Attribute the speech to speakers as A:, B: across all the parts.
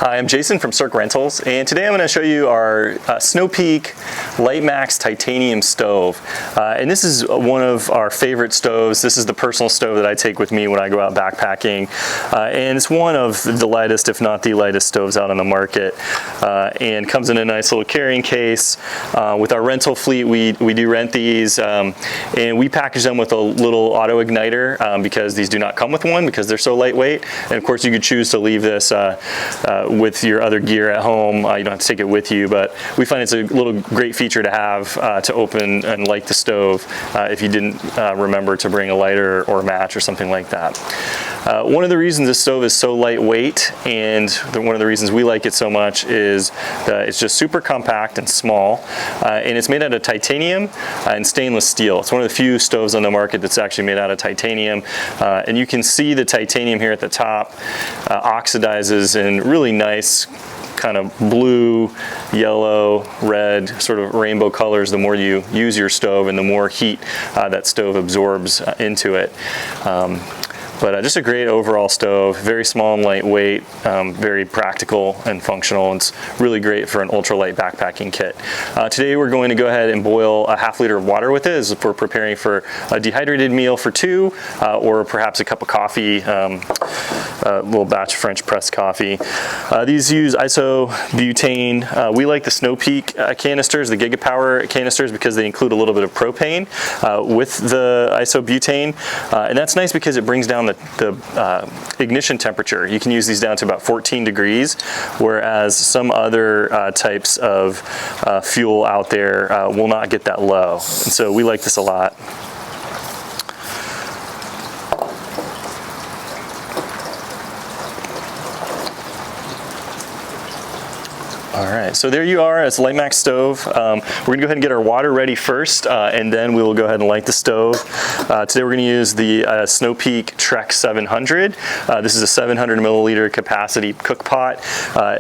A: Hi, I'm Jason from Cirq Rentals, and today I'm going to show you our Snow Peak LiteMax titanium stove. And this is one of our favorite stoves. This is the personal stove that I take with me when I go out backpacking. And it's one of the lightest, if not the lightest stoves out on the market. And comes in a nice little carrying case. With our rental fleet, we do rent these, and we package them with a little auto igniter because these do not come with one because they're so lightweight. And of course you could choose to leave this with your other gear at home. You don't have to take it with you, but we find it's a little great feature to have to open and light the stove if you didn't remember to bring a lighter or a match or something like that. One of the reasons this stove is so lightweight, and one of the reasons we like it so much, is that it's just super compact and small, and it's made out of titanium and stainless steel. It's one of the few stoves on the market that's actually made out of titanium, and you can see the titanium here at the top oxidizes in really nice kind of blue, yellow, red, sort of rainbow colors the more you use your stove and the more heat that stove absorbs into it. But just a great overall stove, very small and lightweight, very practical and functional. It's really great for an ultralight backpacking kit. Today we're going to go ahead and boil a ½ liter of water with it as if we're preparing for a dehydrated meal for two, or perhaps a cup of coffee, a little batch of French press coffee. These use isobutane. We like the Snow Peak canisters, the Gigapower canisters, because they include a little bit of propane with the isobutane, and that's nice because it brings down the ignition temperature. You can use these down to about 14 degrees, whereas some other types of fuel out there will not get that low. And so we like this a lot. All right, so there you are. It's a LiteMax stove. We're gonna go ahead and get our water ready first, and then we will go ahead and light the stove. Today we're gonna use the Snow Peak Trek 700. This is a 700 milliliter capacity cook pot.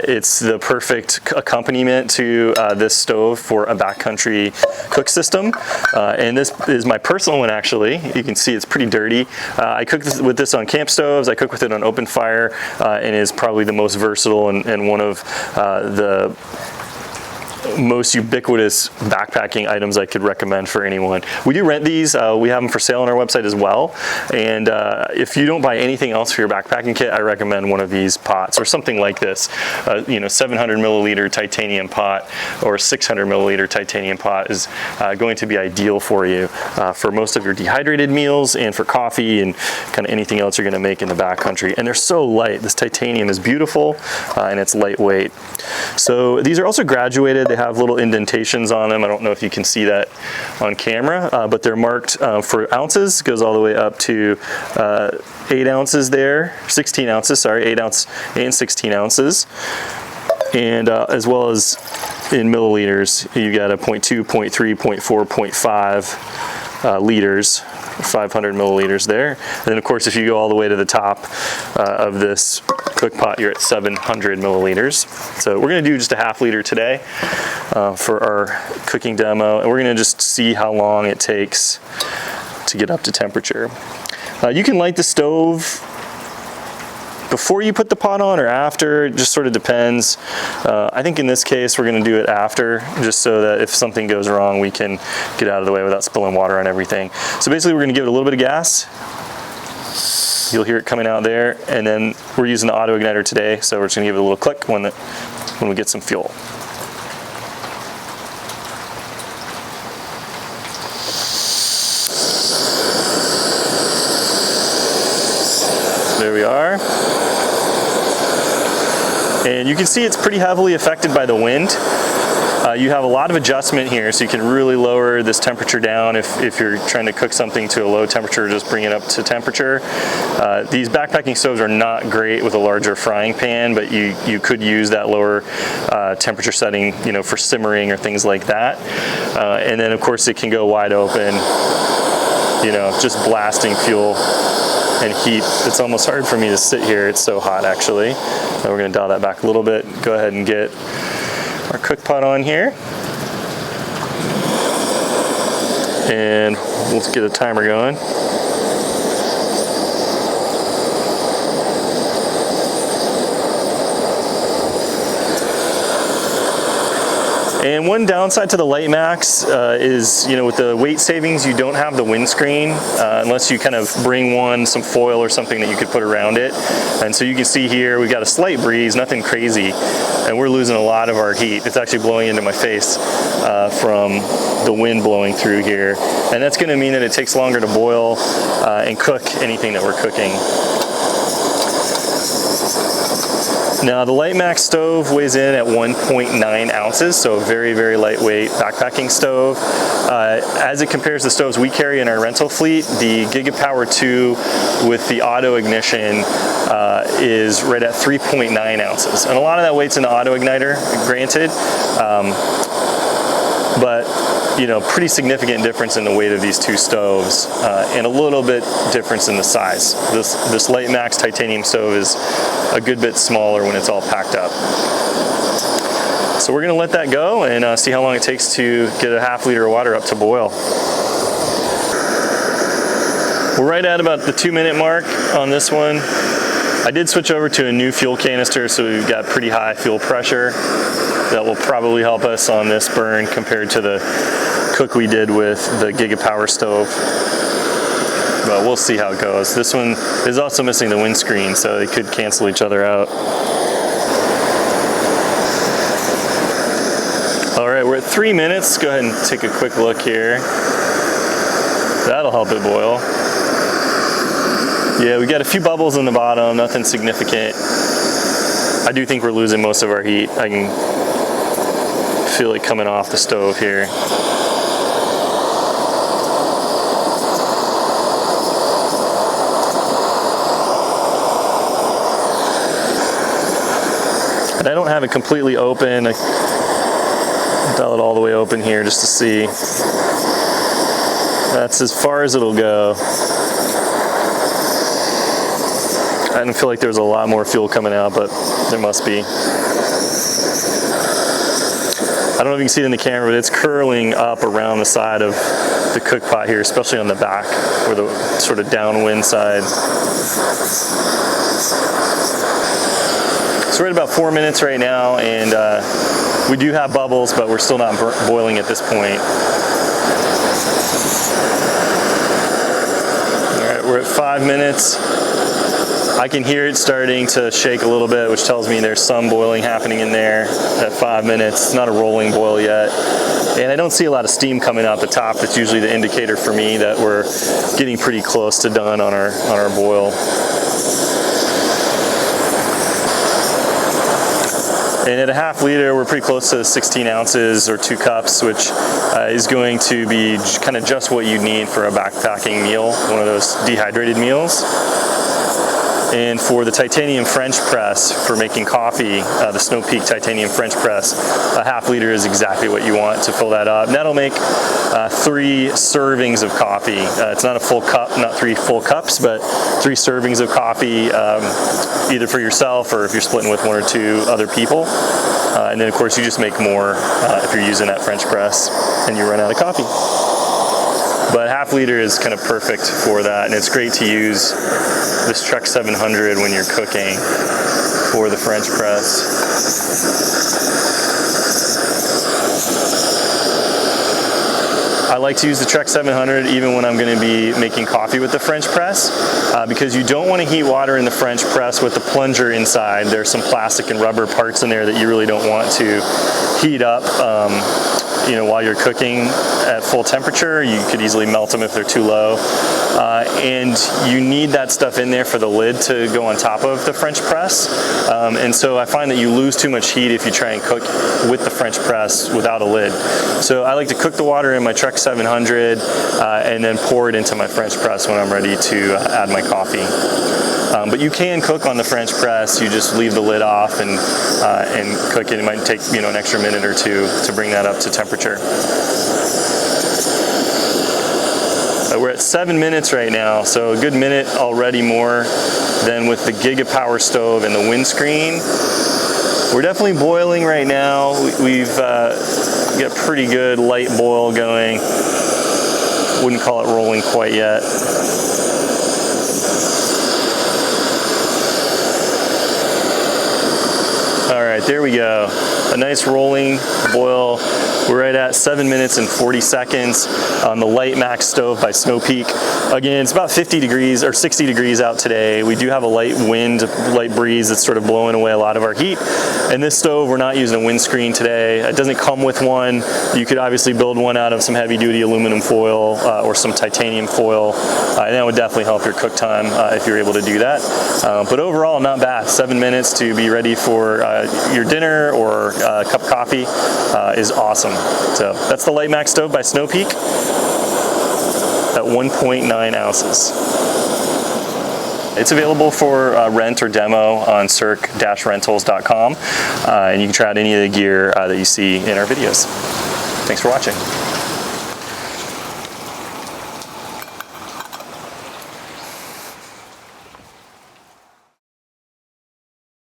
A: It's the perfect accompaniment to this stove for a backcountry cook system. And this is my personal one, actually. You can see it's pretty dirty. I cook with this on camp stoves. I cook with it on open fire, and is probably the most versatile and one of the most ubiquitous backpacking items I could recommend for anyone. We do rent these. We have them for sale on our website as well. And if you don't buy anything else for your backpacking kit, I recommend one of these pots or something like this. 700 milliliter titanium pot or 600 milliliter titanium pot is going to be ideal for you for most of your dehydrated meals and for coffee and kind of anything else you're going to make in the backcountry. And they're so light. This titanium is beautiful and it's lightweight. So these are also graduated. They have little indentations on them. I don't know if you can see that on camera, but they're marked for ounces. It goes all the way up to 8 ounces there, 16 ounces, sorry, 8 ounce and 16 ounces. And as well as in milliliters, you got a 0.2, 0.3, 0.4, 0.5 liters. 500 milliliters there. And then of course if you go all the way to the top of this cook pot, you're at 700 milliliters. So we're going to do just a ½ liter today for our cooking demo, and we're going to just see how long it takes to get up to temperature. You can light the stove before you put the pot on or after. It just sort of depends. I think in this case we're going to do it after, just so that if something goes wrong we can get out of the way without spilling water on everything. So basically we're going to give it a little bit of gas. You'll hear it coming out there, and then we're using the auto igniter today, so we're just going to give it a little click when we get some fuel. There we are. And you can see it's pretty heavily affected by the wind. You have a lot of adjustment here, so you can really lower this temperature down if you're trying to cook something to a low temperature, just bring it up to temperature. These backpacking stoves are not great with a larger frying pan, but you could use that lower temperature setting, for simmering or things like that. And then of course it can go wide open, just blasting fuel and heat. It's almost hard for me to sit here. It's so hot, actually. We're going to dial that back a little bit. Go ahead and get our cook pot on here. And let's get a timer going. And one downside to the LiteMax is, you know, with the weight savings, you don't have the windscreen unless you kind of bring some foil or something that you could put around it. And so you can see here, we've got a slight breeze, nothing crazy, and we're losing a lot of our heat. It's actually blowing into my face from the wind blowing through here. And that's gonna mean that it takes longer to boil and cook anything that we're cooking. Now the LiteMax stove weighs in at 1.9 ounces, so a very, very lightweight backpacking stove. As it compares to stoves we carry in our rental fleet, the Gigapower 2 with the auto ignition is right at 3.9 ounces. And a lot of that weight's in the auto igniter, granted, but you know, pretty significant difference in the weight of these two stoves, and a little bit difference in the size. This LiteMax titanium stove is a good bit smaller when it's all packed up. So we're gonna let that go and see how long it takes to get a half liter of water up to boil. We're right at about the 2-minute mark on this one. I did switch over to a new fuel canister, so we've got pretty high fuel pressure. That will probably help us on this burn compared to the cook we did with the Gigapower stove. But we'll see how it goes. This one is also missing the windscreen, so they could cancel each other out. All right, we're at 3 minutes. Go ahead and take a quick look here. That'll help it boil. Yeah, we got a few bubbles in the bottom, nothing significant. I do think we're losing most of our heat. I can feel it coming off the stove here. And I don't have it completely open. I dial it all the way open here just to see. That's as far as it'll go. I didn't feel like there was a lot more fuel coming out, but there must be. I don't know if you can see it in the camera, but it's curling up around the side of the cook pot here, especially on the back, or the sort of downwind side. So we're at about 4 minutes right now, and we do have bubbles, but we're still not boiling at this point. All right, we're at 5 minutes. I can hear it starting to shake a little bit, which tells me there's some boiling happening in there at 5 minutes. It's not a rolling boil yet. And I don't see a lot of steam coming out the top. That's usually the indicator for me that we're getting pretty close to done on our boil. And at a half liter, we're pretty close to 16 ounces or 2 cups, which is going to be kind of just what you need for a backpacking meal, one of those dehydrated meals. And for the titanium French press for making coffee, the Snow Peak titanium French press, a half liter is exactly what you want to fill that up. And that'll make 3 servings of coffee. It's not a full cup, not 3 full cups, but 3 servings of coffee, either for yourself or if you're splitting with 1 or 2 other people. And then of course you just make more if you're using that French press and you run out of coffee. But half liter is kind of perfect for that, and it's great to use this Cirq 700 when you're cooking for the French press. I like to use the Cirq 700 even when I'm going to be making coffee with the French press, because you don't want to heat water in the French press with the plunger inside. There's some plastic and rubber parts in there that you really don't want to heat up. You know, while you're cooking at full temperature, you could easily melt them if they're too low. And you need that stuff in there for the lid to go on top of the French press. And so I find that you lose too much heat if you try and cook with the French press without a lid. So I like to cook the water in my Cirq 700 and then pour it into my French press when I'm ready to add my coffee. But you can cook on the French press. You just leave the lid off and cook it. It might take, you know, an extra minute or 2 to bring that up to temperature. We're at 7 minutes right now, so a good minute already more than with the Gigapower stove and the windscreen. We're definitely boiling right now. We've got a pretty good light boil going. Wouldn't call it rolling quite yet. All right, there we go. a nice rolling boil. We're right at 7 minutes and 40 seconds on the LiteMax stove by Snow Peak. Again, it's about 50 degrees or 60 degrees out today. We do have a light wind, light breeze that's sort of blowing away a lot of our heat. And this stove, we're not using a windscreen today. It doesn't come with one. You could obviously build one out of some heavy duty aluminum foil or some titanium foil. And that would definitely help your cook time if you're able to do that. But overall, not bad. 7 minutes to be ready for your dinner or a cup of coffee is awesome. So that's the LiteMax stove by Snow Peak at 1.9 ounces. It's available for rent or demo on Cirq-Rentals.com, and you can try out any of the gear that you see in our videos. Thanks for watching.